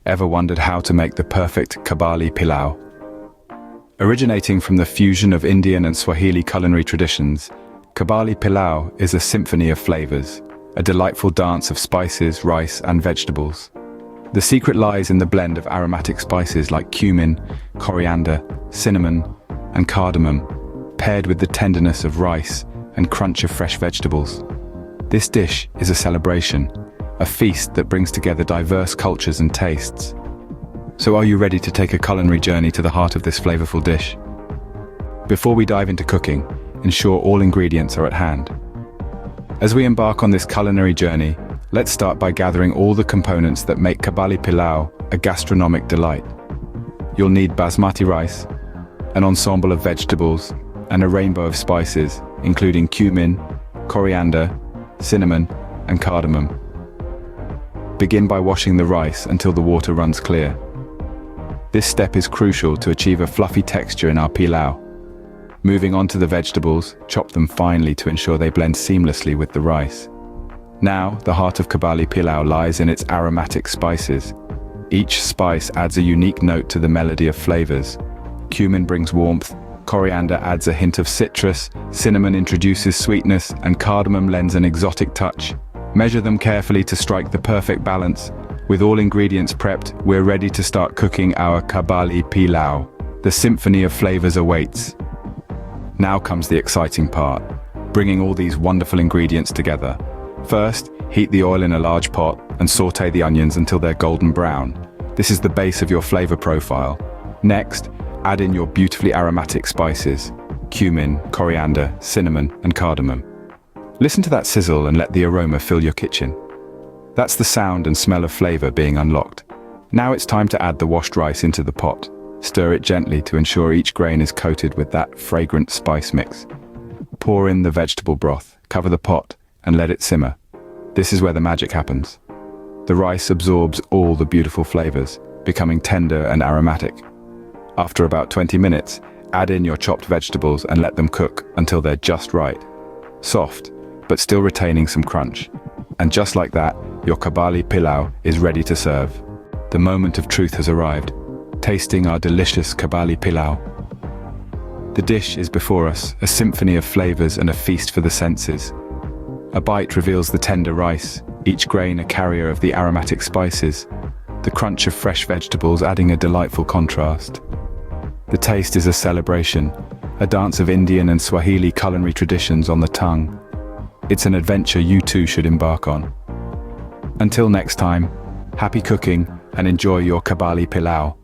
Ever wondered how to make the perfect Kabli Pulao? Originating from the fusion of Indian and Swahili culinary traditions, Kabli Pulao is a symphony of flavors, a delightful dance of spices, rice, and vegetables. The secret lies in the blend of aromatic spices like cumin, coriander, cinnamon, and cardamom, paired with the tenderness of rice and crunch of fresh vegetables. This dish is a celebration, a feast that brings together diverse cultures and tastes. So are you ready to take a culinary journey to the heart of this flavorful dish? Before we dive into cooking, ensure all ingredients are at hand. As we embark on this culinary journey, let's start by gathering all the components that make Kabli Pulao a gastronomic delight. You'll need basmati rice, an ensemble of vegetables, and a rainbow of spices, including cumin, coriander, cinnamon, and cardamom. Begin by washing the rice until the water runs clear. This step is crucial to achieve a fluffy texture in our pilau. Moving on to the vegetables, chop them finely to ensure they blend seamlessly with the rice. Now, the heart of Kabli Pulao lies in its aromatic spices. Each spice adds a unique note to the melody of flavors. Cumin brings warmth, coriander adds a hint of citrus, cinnamon introduces sweetness, and cardamom lends an exotic touch. Measure them carefully to strike the perfect balance. With all ingredients prepped, we're ready to start cooking our Kabli Pulao. The symphony of flavors awaits. Now comes the exciting part, bringing all these wonderful ingredients together. First, heat the oil in a large pot and saute the onions until they're golden brown. This is the base of your flavor profile. Next, add in your beautifully aromatic spices, cumin, coriander, cinnamon, and cardamom. Listen to that sizzle and let the aroma fill your kitchen. That's the sound and smell of flavor being unlocked. Now it's time to add the washed rice into the pot. Stir it gently to ensure each grain is coated with that fragrant spice mix. Pour in the vegetable broth, cover the pot, and let it simmer. This is where the magic happens. The rice absorbs all the beautiful flavors, becoming tender and aromatic. After about 20 minutes, add in your chopped vegetables and let them cook until they're just right. Soft, but still retaining some crunch. And just like that, your Kabli Pulao is ready to serve. The moment of truth has arrived. Tasting our delicious Kabli Pulao. The dish is before us, a symphony of flavors and a feast for the senses. A bite reveals the tender rice, each grain a carrier of the aromatic spices, the crunch of fresh vegetables adding a delightful contrast. The taste is a celebration, a dance of Indian and Swahili culinary traditions on the tongue. It's an adventure you too should embark on. Until next time, happy cooking and enjoy your Kabli Pulao.